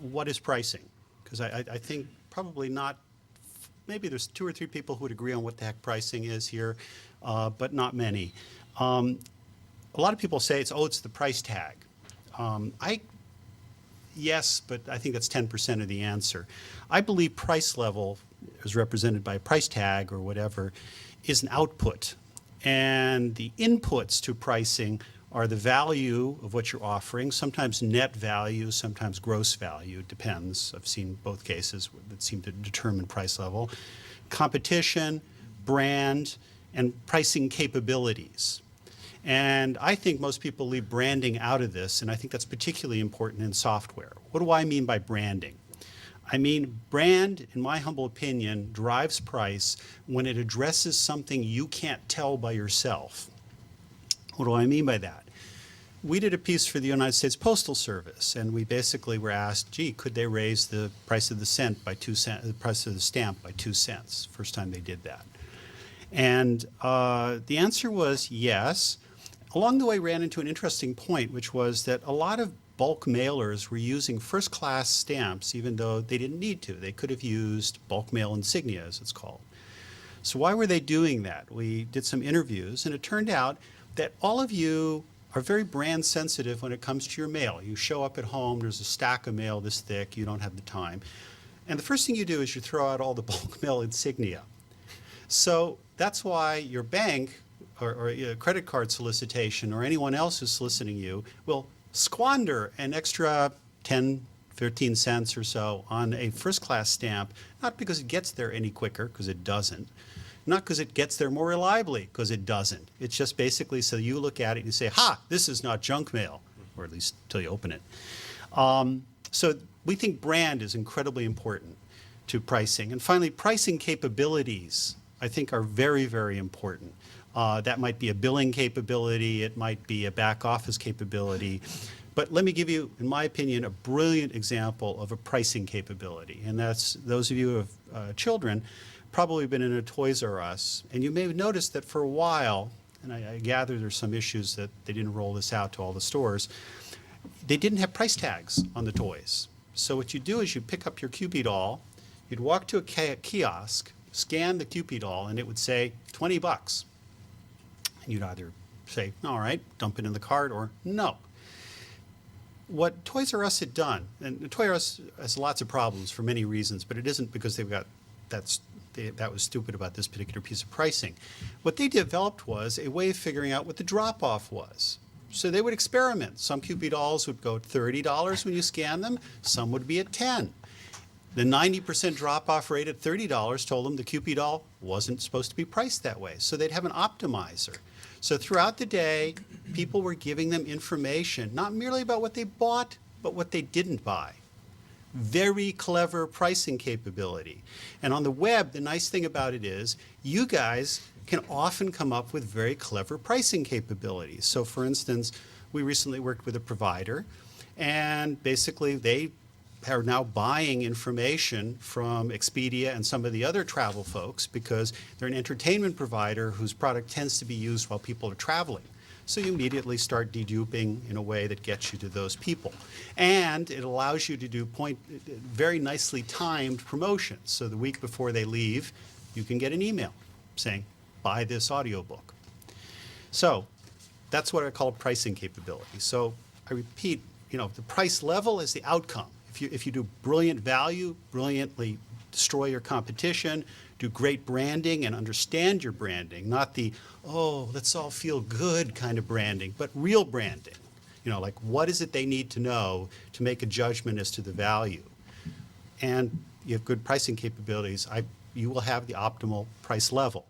what is pricing? Because I think probably not, maybe there's 2 or 3 people who would agree on what the heck pricing is here, but not many. A lot of people say it's the price tag. Yes, but I think that's 10% of the answer. I believe price level, as represented by a price tag or whatever, is an output. And the inputs to pricing are the value of what you're offering, sometimes net value, sometimes gross value, it depends. I've seen both cases that seem to determine price level. Competition, brand, and pricing capabilities. And I think most people leave branding out of this, and I think that's particularly important in software. What do I mean by branding? I mean, brand, in my humble opinion, drives price when it addresses something you can't tell by yourself. What do I mean by that? We did a piece for the United States Postal Service, and we basically were asked, gee, could they raise the price of the cent by 2 cents, the price of the stamp by 2 cents? First time they did that. And the answer was yes. Along the way, ran into an interesting point, which was that a lot of bulk mailers were using first-class stamps, even though they didn't need to. They could have used bulk mail insignia, as it's called. So why were they doing that? We did some interviews, and it turned out that all of you are very brand sensitive when it comes to your mail. You show up at home, there's a stack of mail this thick, you don't have the time. And the first thing you do is you throw out all the bulk mail insignia. So that's why your bank or a credit card solicitation or anyone else who's soliciting you will squander an extra 10, 13 cents or so on a first-class stamp, not because it gets there any quicker, because it doesn't, not because it gets there more reliably, because it doesn't. It's just basically so you look at it and you say, ha, this is not junk mail, or at least until you open it. So we think brand is incredibly important to pricing. And finally, pricing capabilities, I think, are very, very important. That might be a billing capability, it might be a back office capability. But let me give you, in my opinion, a brilliant example of a pricing capability. And that's those of you who have children probably been in a Toys R Us. And you may have noticed that for a while, and I gather there's some issues that they didn't roll this out to all the stores, they didn't have price tags on the toys. So what you do is you pick up your Cupid doll, you'd walk to a kiosk, scan the Cupid doll, and it would say 20 bucks. And you'd either say, all right, dump it in the cart, or no. What Toys R Us had done, and Toys R Us has lots of problems for many reasons, but it isn't because they've got, that was stupid about this particular piece of pricing. What they developed was a way of figuring out what the drop-off was. So they would experiment. Some Cupid dolls would go at $30 when you scan them, some would be at 10. The 90% drop-off rate at $30 told them the Cupid doll wasn't supposed to be priced that way. So they'd have an optimizer. So throughout the day, people were giving them information, not merely about what they bought, but what they didn't buy. Very clever pricing capability. And on the web, the nice thing about it is you guys can often come up with very clever pricing capabilities. So for instance, we recently worked with a provider, and basically they are now buying information from Expedia and some of the other travel folks because they're an entertainment provider whose product tends to be used while people are traveling. So you immediately start deduping in a way that gets you to those people. And it allows you to do very nicely timed promotions. So the week before they leave, you can get an email saying, buy this audiobook. So that's what I call pricing capability. So I repeat, the price level is the outcome. If you do brilliant value, brilliantly destroy your competition, do great branding and understand your branding, not the, oh, let's all feel good kind of branding, but real branding. Like what is it they need to know to make a judgment as to the value? And you have good pricing capabilities, you will have the optimal price level.